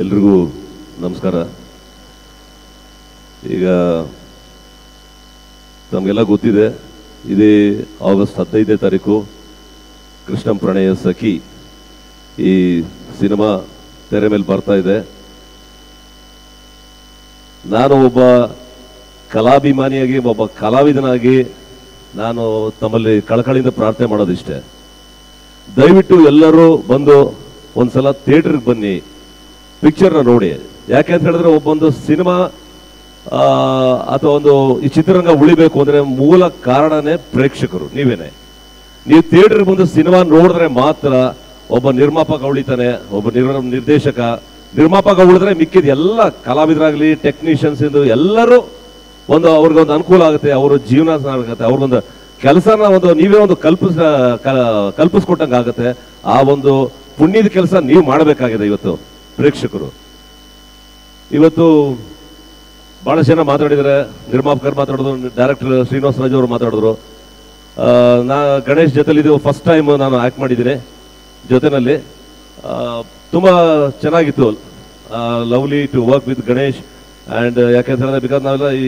ಎಲ್ರಿಗೂ ನಮಸ್ಕಾರ. ಈಗ ತಮಗೆಲ್ಲ ಗೊತ್ತಿದೆ, ಇದೇ ಆಗಸ್ಟ್ 15ನೇ ತಾರೀಕು ಕೃಷ್ಣಂ ಪ್ರಣಯ ಸಖಿ ಈ ಸಿನಿಮಾ ತೆರೆ ಮೇಲೆ ಬರ್ತಾ ಇದೆ. ನಾನು ಒಬ್ಬ ಕಲಾಭಿಮಾನಿಯಾಗಿ, ಒಬ್ಬ ಕಲಾವಿದನಾಗಿ ನಾನು ತಮ್ಮಲ್ಲಿ ಕಳಕಳಿಯಿಂದ ಪ್ರಾರ್ಥನೆ ಮಾಡೋದಿಷ್ಟೇ, ದಯವಿಟ್ಟು ಎಲ್ಲರೂ ಬಂದು ಒಂದ್ಸಲ ಥಿಯೇಟರ್ಗೆ ಬನ್ನಿ, ಪಿಕ್ಚರ್ನ ನೋಡಿ. ಯಾಕೆ ಅಂತ ಹೇಳಿದ್ರೆ ಒಬ್ಬೊಂದು ಸಿನಿಮಾ ಅಥವಾ ಒಂದು ಈ ಚಿತ್ರರಂಗ ಉಳಿಬೇಕು ಅಂದ್ರೆ ಮೂಲ ಕಾರಣನೇ ಪ್ರೇಕ್ಷಕರು, ನೀವೇನೆ. ನೀವು ಥಿಯೇಟರ್ಗೆ ಬಂದು ಸಿನಿಮಾ ನೋಡಿದ್ರೆ ಮಾತ್ರ ಒಬ್ಬ ನಿರ್ಮಾಪಕ ಉಳಿತಾನೆ, ಒಬ್ಬ ನಿರ್ಮಾಪಕ ಉಳಿದ್ರೆ ಮಿಕ್ಕಿದ ಎಲ್ಲ ಕಲಾವಿದರಾಗ್ಲಿ, ಟೆಕ್ನಿಷಿಯನ್ಸ್ ಇಂದು ಎಲ್ಲರೂ ಅವ್ರಿಗೊಂದು ಅನುಕೂಲ ಆಗುತ್ತೆ, ಅವ್ರ ಜೀವನ ಆಗುತ್ತೆ, ಅವ್ರಿಗೊಂದು ಕೆಲಸನ ನೀವೇ ಒಂದು ಕಲ್ಪಿಸ್ಕೊಟ್ಟಂಗೆ ಆಗುತ್ತೆ. ಆ ಒಂದು ಪುಣ್ಯದ ಕೆಲಸ ನೀವು ಮಾಡಬೇಕಾಗಿದೆ. ಇವತ್ತು ಪ್ರೇಕ್ಷಕರು, ಇವತ್ತು ಬಹಳ ಜನ ಮಾತಾಡಿದರೆ, ನಿರ್ಮಾಪಕರು ಮಾತಾಡಿದ್ರು, ಡೈರೆಕ್ಟರ್ ಶ್ರೀನಿವಾಸ ರಾಜು ಅವರು ಮಾತಾಡಿದ್ರು. ನಾ ಗಣೇಶ್ ಜೊತೆಲಿದ್ದು ಫಸ್ಟ್ ಟೈಮ್ ನಾನು ಆ್ಯಕ್ಟ್ ಮಾಡಿದ್ದೀನಿ ಜೊತೆನಲ್ಲಿ. ತುಂಬ ಚೆನ್ನಾಗಿತ್ತು, lovely to work with Ganesh. And ಯಾಕೆಂತ ಹೇಳಿದ್ರೆ ಬಿಕಾಸ್ ನಾವೆಲ್ಲ ಈ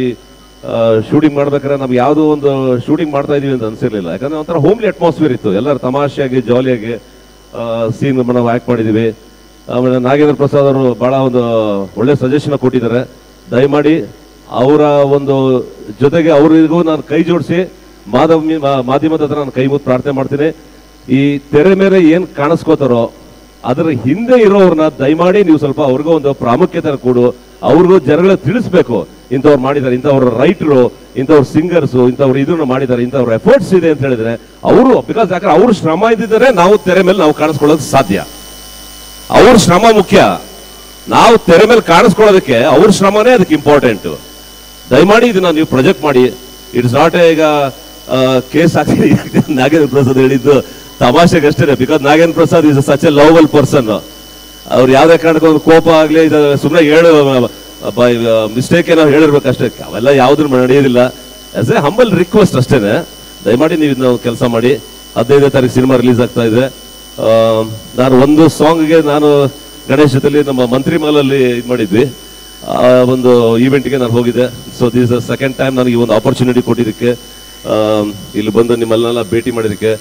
ಶೂಟಿಂಗ್ ಮಾಡ್ಬೇಕಾದ್ರೆ ನಮ್ಗೆ ಯಾವುದೋ ಒಂದು ಶೂಟಿಂಗ್ ಮಾಡ್ತಾ ಇದೀವಿ ಅಂತ ಅನಿಸಿರ್ಲಿಲ್ಲ. ಯಾಕಂದ್ರೆ ಒಂಥರ ಹೋಮ್ಲಿ ಅಟ್ಮಾಸ್ಫಿಯರ್ ಇತ್ತು, ಎಲ್ಲರೂ ತಮಾಷೆಯಾಗಿ ಜಾಲಿಯಾಗಿ ಸೀನ್ ನಾವು ಆ್ಯಕ್ಟ್ ಮಾಡಿದ್ದೀವಿ. ಆಮೇಲೆ ನಾಗೇಂದ್ರ ಪ್ರಸಾದ್ ಅವರು ಭಾಳ ಒಂದು ಒಳ್ಳೆ ಸಜೆಷನ್ ಕೊಟ್ಟಿದ್ದಾರೆ. ದಯಮಾಡಿ ಅವರ ಒಂದು ಜೊತೆಗೆ ಅವರಿಗೂ ನಾನು ಕೈ ಜೋಡಿಸಿ ಮಾಧ್ಯಮದ ಹತ್ರ ನಾನು ಕೈ ಮುತ್ತು ಪ್ರಾರ್ಥನೆ ಮಾಡ್ತೀನಿ. ಈ ತೆರೆ ಮೇಲೆ ಏನು ಕಾಣಿಸ್ಕೋತಾರೋ ಅದರ ಹಿಂದೆ ಇರೋವ್ರನ್ನ ದಯಮಾಡಿ ನೀವು ಸ್ವಲ್ಪ ಅವ್ರಿಗೂ ಒಂದು ಪ್ರಾಮುಖ್ಯತೆ ಕೊಡು, ಅವ್ರಿಗೂ ಜನಗಳ ತಿಳಿಸ್ಬೇಕು, ಇಂಥವ್ರು ಮಾಡಿದ್ದಾರೆ, ಇಂಥವ್ರ ರೈಟರು, ಇಂಥವ್ರ ಸಿಂಗರ್ಸು, ಇಂಥವ್ರು ಇದನ್ನು ಮಾಡಿದ್ದಾರೆ, ಇಂಥವ್ರ ಎಫರ್ಟ್ಸ್ ಇದೆ ಅಂತ ಹೇಳಿದ್ರೆ ಅವರು, ಬಿಕಾಸ್ ಯಾಕಂದ್ರೆ ಅವ್ರ ಶ್ರಮ ಇದ್ದಿದ್ದಾರೆ ನಾವು ತೆರೆ ಮೇಲೆ ನಾವು ಕಾಣಿಸ್ಕೊಳ್ಳೋದು ಸಾಧ್ಯ. ಅವ್ರ ಶ್ರಮ ಮುಖ್ಯ, ನಾವು ತೆರೆ ಮೇಲೆ ಕಾಣಿಸ್ಕೊಳ್ಳೋದಕ್ಕೆ ಅವ್ರ ಶ್ರಮನೇ ಅದಕ್ಕೆ ಇಂಪಾರ್ಟೆಂಟ್. ದಯಮಾಡಿ ಇದನ್ನ ನೀವು ಪ್ರೊಜೆಕ್ಟ್ ಮಾಡಿ. ಇಟ್ಸ್ ನಾಟ್ ಈಗ ಕೇಸ್ ಆಗ್ತಿದೆ ನಾಗೇಂದ್ರ ಪ್ರಸಾದ್ ಹೇಳಿದ್ದು ತಮಾಷೆಗಷ್ಟೇ, because Nagendra Prasad is such a lovable person. ಅವ್ರು ಯಾವುದೇ ಕಾರಣಕ್ಕೆ ಒಂದು ಕೋಪ ಆಗಲಿ, ಸುಮ್ಮನೆ ಮಿಸ್ಟೇಕ್ ಏನೋ ಹೇಳಿರ್ಬೇಕಷ್ಟೇ, ಅವೆಲ್ಲ ಯಾವುದನ್ನು ನಡೆಯೋದಿಲ್ಲ. ಆಸ್ ಎ ಹಂಬಲ್ ರಿಕ್ವೆಸ್ಟ್ ಅಷ್ಟೇನೆ, ದಯಮಾಡಿ ನೀವು ಇದನ್ನ ಕೆಲಸ ಮಾಡಿ. 15ನೇ ತಾರೀಕು ಸಿನಿಮಾ ರಿಲೀಸ್ ಆಗ್ತಾ ಇದೆ. ನಾನು ಒಂದು ಸಾಂಗ್ಗೆ ನಾನು ಗಣೇಶ್ ಜೊತೆಲಿ ನಮ್ಮ ಮಂತ್ರಿ ಮಾಲಲ್ಲಿ ಇದು ಮಾಡಿದ್ವಿ, ಒಂದು ಈವೆಂಟ್ಗೆ ನಾನು ಹೋಗಿದ್ದೆ. So this the second time ನನಗೆ ಈ ಒಂದು ಆಪರ್ಚುನಿಟಿ ಕೊಟ್ಟಿದ್ದಕ್ಕೆ, ಇಲ್ಲಿ ಬಂದು ನಿಮ್ಮೆಲ್ಲ ಭೇಟಿ ಮಾಡಿದ್ದಕ್ಕೆ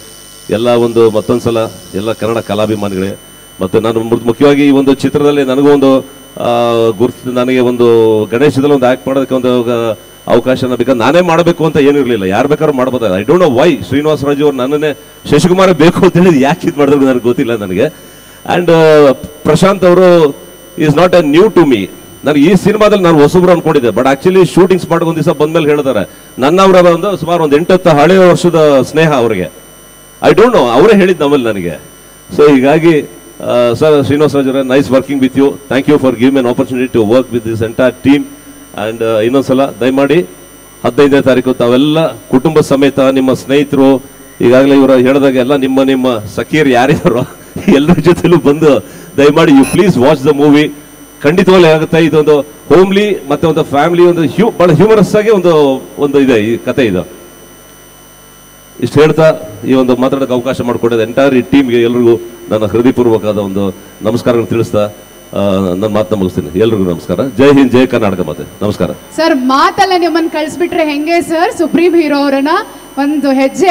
ಎಲ್ಲ ಮತ್ತೊಂದ್ಸಲ ಎಲ್ಲ ಕನ್ನಡ ಕಲಾಭಿಮಾನಿಗಳೇ. ಮತ್ತು ನಾನು ಮುಖ್ಯವಾಗಿ ಈ ಒಂದು ಚಿತ್ರದಲ್ಲಿ ನನಗೂ ಒಂದು ನನಗೆ ಒಂದು ಗಣೇಶದಲ್ಲಿ ಒಂದು ಆ್ಯಕ್ಟ್ ಮಾಡೋದಕ್ಕೆ ಒಂದು ಅವಕಾಶನ, ಬಿಕಾಸ್ ನಾನೇ ಮಾಡಬೇಕು ಅಂತ ಏನಿರಲಿಲ್ಲ, ಯಾರು ಬೇಕಾದ್ರೂ ಮಾಡ್ಬೋದು. I don't know why Srinivasa Raju ಅವ್ರು ನನ್ನನ್ನೇ ಶಶಿಕುಮಾರ್ ಬೇಕು ಅಂತ ಹೇಳಿದ್ ಯಾಕೆ ಇದು ಮಾಡಿದ್ರು ನನಗೆ ಗೊತ್ತಿಲ್ಲ ನನಗೆ. ಆ್ಯಂಡ್ ಪ್ರಶಾಂತ್ ಅವರು is not a new to me. ನಾನು ಈ ಸಿನಿಮಾದಲ್ಲಿ ನಾನು ಹೊಸಬ್ರು ಅನ್ಕೊಂಡಿದ್ದೆ, ಬಟ್ ಆಕ್ಚುಲಿ ಶೂಟಿಂಗ್ಸ್ ಮಾಡಿ ಒಂದು ದಿವಸ ಬಂದ್ಮೇಲೆ ಹೇಳಿದಾರೆ ನನ್ನವರ ಸುಮಾರು ಒಂದು 8-10 ಹಳೆಯ ವರ್ಷದ ಸ್ನೇಹ ಅವರಿಗೆ. ಐ ಡೋಂಟ್ ನೋ, ಅವರೇ ಹೇಳಿದ್ದು ನಮ್ಮಲ್ಲಿ ನನಗೆ. ಸೊ ಹೀಗಾಗಿ ಸರ್, ಶ್ರೀನಿವಾಸ ರಾಜ್ ಅವರೇ, nice working with you. Thank you for giving an opportunity to work with this entire team. And ಇನ್ನೊಂದ್ಸಲ ದಯಮಾಡಿ 15ನೇ ತಾರೀಕು ತಾವೆಲ್ಲ ಕುಟುಂಬ ಸಮೇತ, ನಿಮ್ಮ ಸ್ನೇಹಿತರು, ಈಗಾಗಲೇ ಇವರು ಹೇಳಿದಾಗ ಎಲ್ಲ ನಿಮ್ಮ ಸಖಿಯರು ಯಾರಿದ್ದಾರೋ ಎಲ್ಲರ ಜೊತೆಲೂ ಬಂದು ದಯಮಾಡಿ you please watch the movie. ಖಂಡಿತವಾಗ್ಲೂ ಆಗುತ್ತೆ. ಇದೊಂದು ಹೋಮ್ಲಿ ಮತ್ತೆ ಒಂದು ಫ್ಯಾಮಿಲಿ, ಒಂದು ಬಹಳ ಹ್ಯೂಮರಸ್ ಆಗಿ ಒಂದು ಇದೆ ಈ ಕತೆ. ಇದು ಇಷ್ಟು ಹೇಳ್ತಾ ಈ ಒಂದು ಮಾತಾಡೋಕೆ ಅವಕಾಶ ಮಾಡಿಕೊಟ್ಟಿದೆ ಎಂಟೈರ್ ಈ ಟೀಮ್ಗೆ ಎಲ್ರಿಗೂ ನನ್ನ ಹೃದಯಪೂರ್ವಕವಾದ ಒಂದು ನಮಸ್ಕಾರಗಳನ್ನು ತಿಳಿಸ್ತಾ ನನ್ನ ಮಾತನ್ನ ಮುಗಿಸ್ತೀನಿ. ಎಲ್ರಿಗೂ ನಮಸ್ಕಾರ. ಜೈ ಹಿಂದ್, ಜೈ ಕರ್ನಾಟಕ. ಮತ್ತೆ ನಮಸ್ಕಾರ. ಸರ್, ಮಾತಲ್ಲ ನಿಮ್ಮನ್ನು ಕಳಿಸ್ಬಿಟ್ರೆ ಹೆಂಗೆ ಸರ್? ಸುಪ್ರೀಂ ಹೀರೋ ಅವರನ್ನ ಒಂದು ಹೆಜ್ಜೆ